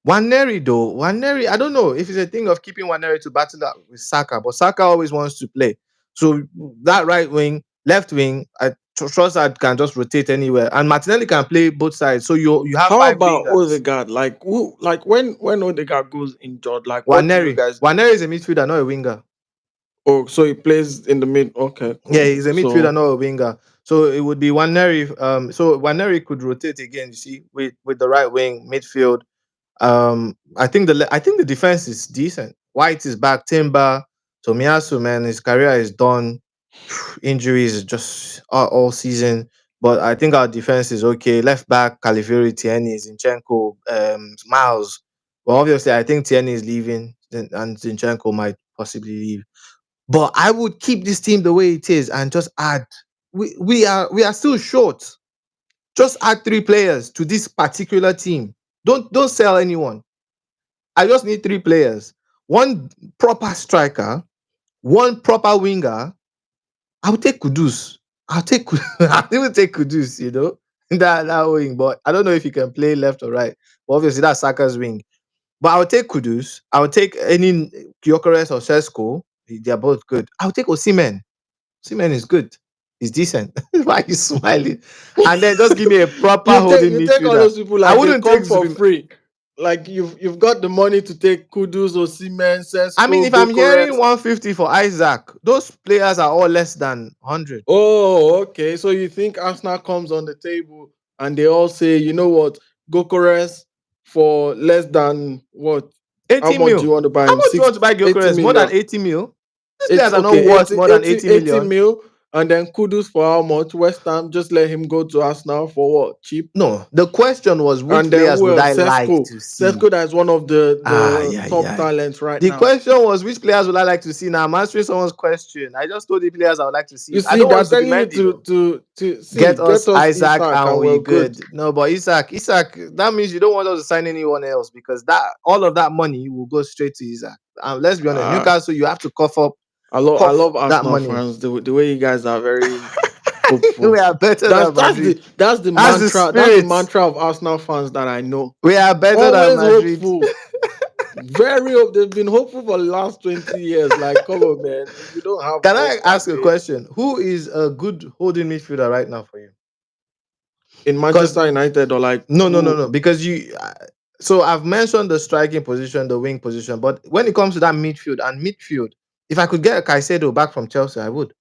Waneri though, Waneri, I don't know if it's a thing of keeping Waneri to battle up with Saka, but Saka always wants to play. So that right wing, left wing, I trust that can just rotate anywhere, and Martinelli can play both sides. So you have How five about wingers. Odegaard? Like who? Like when Odegaard goes injured, like what do you Waneri, guys do? Waneri is a midfielder, not a winger. Oh, so he plays in the mid. Okay, Yeah, cool. he's a midfielder, So not a winger. So it would be Waneri. So Waneri could rotate again. You see, with the right wing midfield. I think the defense is decent. White is back. Timber, Tomiyasu, man, his career is done. Injuries is just all season. But I think our defense is okay. Left back, Califury, Tierney, Zinchenko, Miles. But obviously, I think Tierney is leaving, and Zinchenko might possibly leave. But I would keep this team the way it is and just add. We are still short. Just add 3 players to this particular team. Don't sell anyone. I just need 3 players. One proper striker, one proper winger. I'll take Kudus. I'll even take Kudus, that wing. But I don't know if he can play left or right. But obviously that's Saka's wing. But I'll take Kudus. I'll take any Gyökeres or Sesko. They're both good. I'll take Osimhen. Osimhen is good. He's decent. Why are you smiling? And then just give me a proper holding you take all midfielder. those people I like they wouldn't take come for Zubim. free. Like you've got the money to take Kudus, Osimhen, I mean, Sesko, if I'm hearing Gokores. 150 for Isaac, those players are all less than 100. Oh, okay. So you think Arsenal comes on the table and they all say, you know what, Gokores for less than what? How 80 much do you mil. want to buy How him? much do you want to buy 80 Gyökeres? More than million. 80 mil? These It's players are not okay, worth 80, more than 80, 80 80 million. mil. And then Kudus for how much? West Ham, just let him go to Arsenal for what? Cheap. No, the question was which And then players who would I else? like Sesko. to see? Sesko that is one of the Yeah, top yeah. talents right The now. question was which players would I like to see? Now I'm answering someone's question. I just told the players I would like to see. You I see, don't they're want telling you Zubimendi though. to see, Get get us us Isaac Isak and and we we're good. good. No, but Isaac, that means you don't want us to sign anyone else because that all of that money will go straight to Isaac. And let's be honest, Uh, Newcastle, you have to I cough love that Arsenal money. fans. The way you guys are very We hopeful. are better That's than that's Madrid. the that's the That's the mantra. That's the spirit. mantra of Arsenal fans that I know. We are better than Always Madrid. hopeful. Very hope. They've been hopeful for the last 20 years. Like, come on, man. If you don't have Can hope I that ask a big question? Who is a good holding midfielder right now for you? in Because Manchester United or like no. who? Because so I've mentioned the striking position, the wing position, but when it comes to that midfield, if I could get a Caicedo back from Chelsea, I would.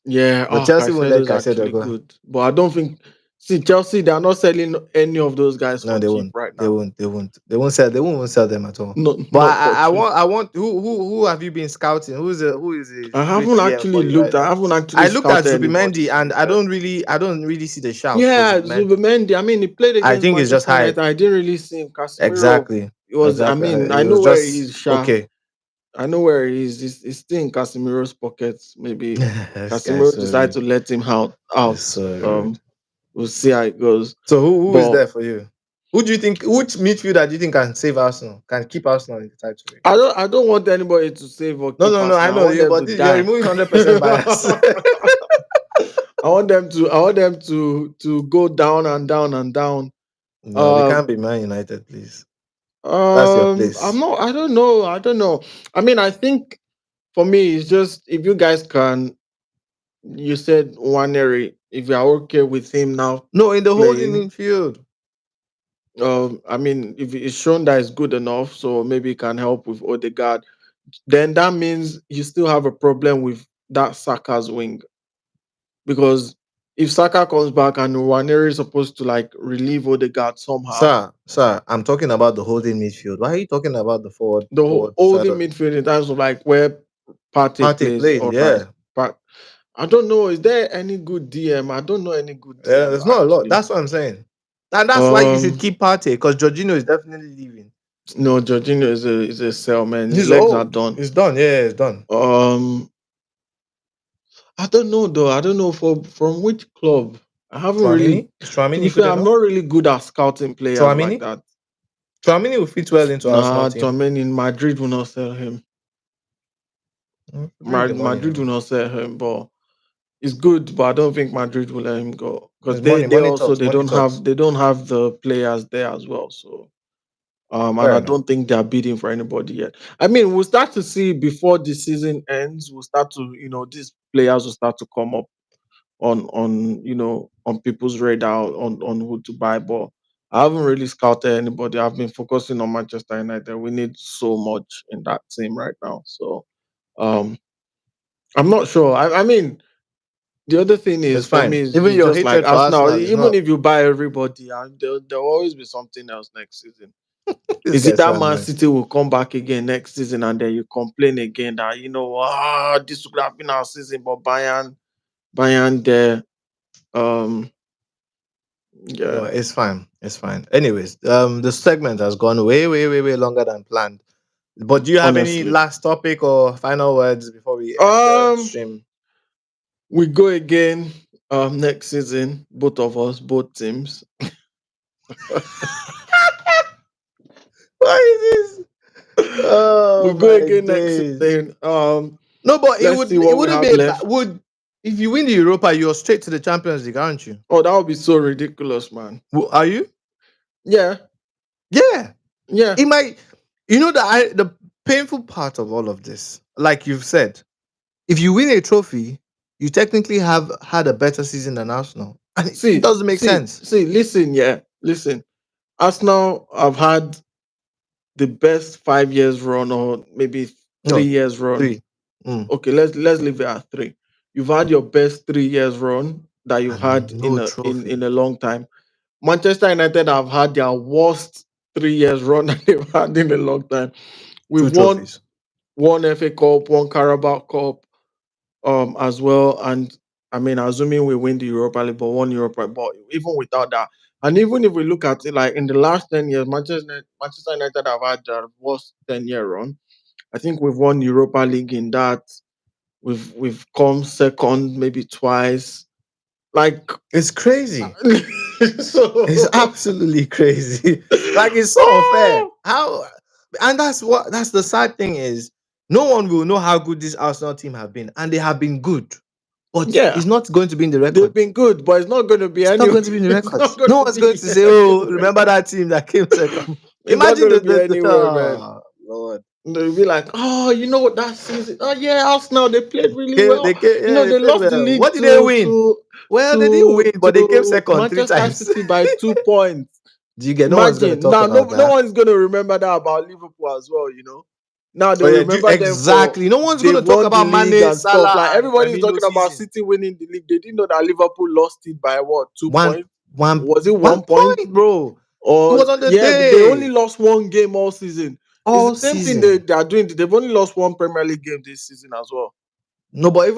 Yeah, But oh, Chelsea won't Caicedo let is Caicedo actually go. good. But I don't think see Chelsea, they are not selling any of those guys No, for they cheap won't. right They now. won't. They won't. They won't sell. They won't sell them at all. Not But not for cheap. I want. Who have you been scouting? Who is a I great haven't DM for actually you right looked. I now? haven't actually I looked at scouted anybody Zubimendi to and be fair. I don't really see the shout for Yeah, Zubimendi. Zubimendi. I mean, he played I against think it's just Manchester United. hype. I didn't really see him. Casemiro. Exactly. It was. I Exactly. mean, I It know was where he just is. Sha. okay. I know where he is. He's still in Casemiro's pockets. Maybe This guy's Casemiro so decided rude. to let him out. It's Out. so rude. We'll see how it goes. So who is But there for you? Who do you think? Which midfielder do you think can save Arsenal? Can keep Arsenal in the title race? I don't want anybody to save or keep No. I Arsenal. I know want you, them but to you're die. removing 100% bias. I want them to go down and down and down. No, we Um can't be Man United, please. That's your place. I don't know. I don't know. I mean, I think for me it's just if you guys can you said Waneri, if you are okay with him now No, in the holding playing. midfield. I mean, if it's shown that it's good enough, so maybe it can help with Odegaard, then that means you still have a problem with that Saka's wing. Because if Saka comes back and Waneri is supposed to like relieve Odegaard somehow, Sir, I'm talking about the holding midfield. Why are you talking about the the forward side holding of midfield in terms of like where Partey Partey plays, playing? all right. Yeah. But I don't know, is there any good DM? I don't know any good Yeah, DM there's not a lot. actually. That's what I'm saying. And that's why you should Um, keep Partey, because Jorginho is definitely leaving. no, Jorginho is a sell man. His He's legs are old. done. It's done. Yeah, it's done. Um, I don't know though. I don't know from which club. I haven't really. Chouamini? Is To be Chouamini good fair, I'm enough? not really good at scouting players like Chouamini? that. Chouamini will fit well into Arsenal Nah, team. Jermaine in Madrid will not sell him. Bring the money Madrid will now. not sell him, but It's good, but I don't think Madrid will let him go because There's money, they money also talks, money talks. they don't have the players there as well. So and Fair I enough. don't think they're bidding for anybody yet. I mean, we'll start to see before the season ends. We'll start to these players will start to come up on on people's radar on who to buy. But I haven't really scouted anybody. I've been focusing on Manchester United. We need so much in that team right now. So um I'm not sure. I mean, the other thing It's is for me fine. Even is your just like hatred for Arsenal. Arsenal is Even not. if you buy everybody, and there'll always be something else next season. This Is it guy's so that Man annoying. City will come back again next season and then you complain again that this would have been our season, but Bayern there, um, No, yeah, it's fine. It's fine. Anyways, the segment has gone way, way, way, way longer than planned. But do you have any honestly. last topic or final words before we end the Um, stream? we go again next season, both of us, both teams. Why is this? We Oh go my again next days. season. No, but Let's see it what we wouldn't be have a left. would if you win the Europa, you're straight to the Champions League, aren't you? Oh, that would be so ridiculous, man. Are you? Yeah, Yeah. yeah. It might. The painful part of all of this, like you've said, if you win a trophy, you technically have had a better season than Arsenal, and it See, doesn't make sense. listen, yeah, listen. Arsenal have had the best 5 years run, or maybe three No, years run. three. Mm. Okay, let's leave it at three. You've had your best 3 years run that you've had And no in trophy. a long time. Manchester United have had their worst 3 years run that they've had in a long time. Two We've won trophies. one FA Cup, one Carabao Cup, as well. And I mean, assuming we win the Europa League, but one Europa, but even without that, and even if we look at it like in the last 10 years, Manchester United have had their worst 10-year run. I think we've won Europa League in that. We've come second maybe twice. Like It's crazy. It's so absolutely crazy. Like it's so unfair. oh, How and that's the sad thing is no one will know how good this Arsenal team have been, and they have been good, but yeah, it's not going to be in the they've records. been good, but it's not going to be It's not any. going to be in the It's not records. going No to one's going be to say, in "Oh, the remember record. that team that came second." It's not Imagine going to be the anywhere, man. Lord. They'll be like, oh, you know what that season? Oh yeah, Arsenal they played really well. Yeah, they They played lost the well. league What did they win? Well, they didn't win, but they came to second three Manchester times. City by 2 points. Do you get? No one's going to Imagine talk now, about no that. one's gonna remember that about Liverpool as well. Now Oh they'll yeah, remember them for exactly. No one's going they to talk won the about league Mane, and stuff. Salah, Like and everybody's Firmino talking about season. City winning the league. They didn't know that Liverpool lost it by what, two One, points? one, Was it one 1 point? point, bro. It Or was on the yeah, they only day lost one game all season. It's the all same thing season. they are doing. They've only lost one Premier League game this season as well. No, but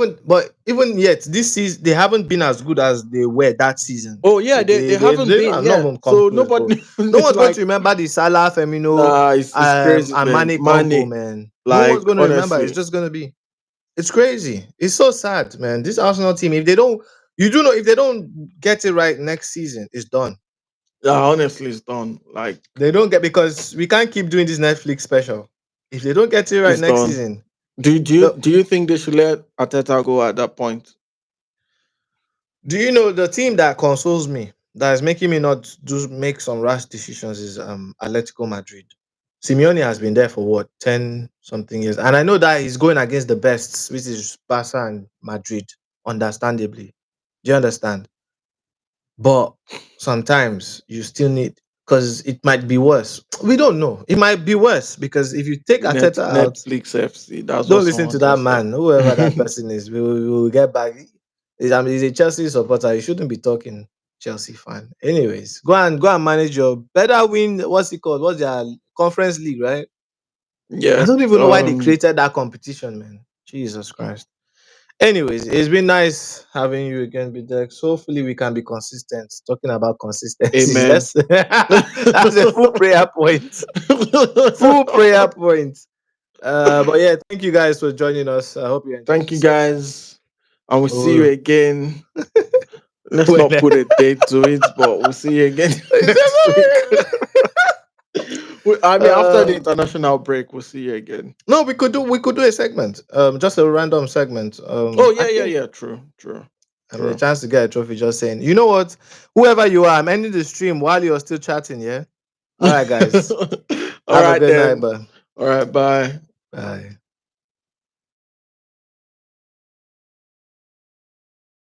even yet, this season they haven't been as good as they were that season. Oh yeah, they haven't They been, have not yeah. even come So close, bro. nobody No one's going to like remember the Salah, Firmino, nah, it's crazy, and man. Mane combo, Money, man. No one's like going to remember. It's honestly, just going to be. It's crazy. It's so sad, man. This Arsenal team, if they don't, you do know, if they don't get it right next season, it's done. yeah, honestly, it's done. Like They don't get because we can't keep doing this Netflix special. If they don't get it right it's next done. season, the, Do you think they should let Ateta go at that point? do you know the team that consoles me, that is making me not do make some rash decisions is Atletico Madrid. Simeone has been there for what 10 something years, and I know that he's going against the best, which is Barca and Madrid. Understandably, do you understand? But sometimes you still need because it might be worse. We don't know. It might be worse because if you take Ateta out, Netflix FC. That's what don't listen someone to that just said. man, whoever that person is. We will get back. He's a Chelsea supporter. You shouldn't be talking Chelsea fan. Anyways, go and manage your better win. What's it called? What's their conference league, right? I Yeah. don't even know why they created that competition, man. Jesus Christ. Anyways, it's been nice having you again, Bidex. Hopefully, we can be consistent. Talking about consistency, Amen. yes, that's a full prayer point. Full prayer point. But yeah, thank you guys for joining us. I hope you enjoyed Thank the you session. guys. And we'll see you Oh, again. Let's when not put a date to it, but we'll see you again next week. I mean, after the uh, international break, we'll see you again. no, we could do a segment. Just a random segment. Oh I yeah, yeah, think yeah. True, true. I mean, a chance to get a trophy. Just saying. You know what? Whoever you are, I'm ending the stream while you're still chatting. Yeah. All right, guys. All Have a right good night, then. but All right, bye. bye.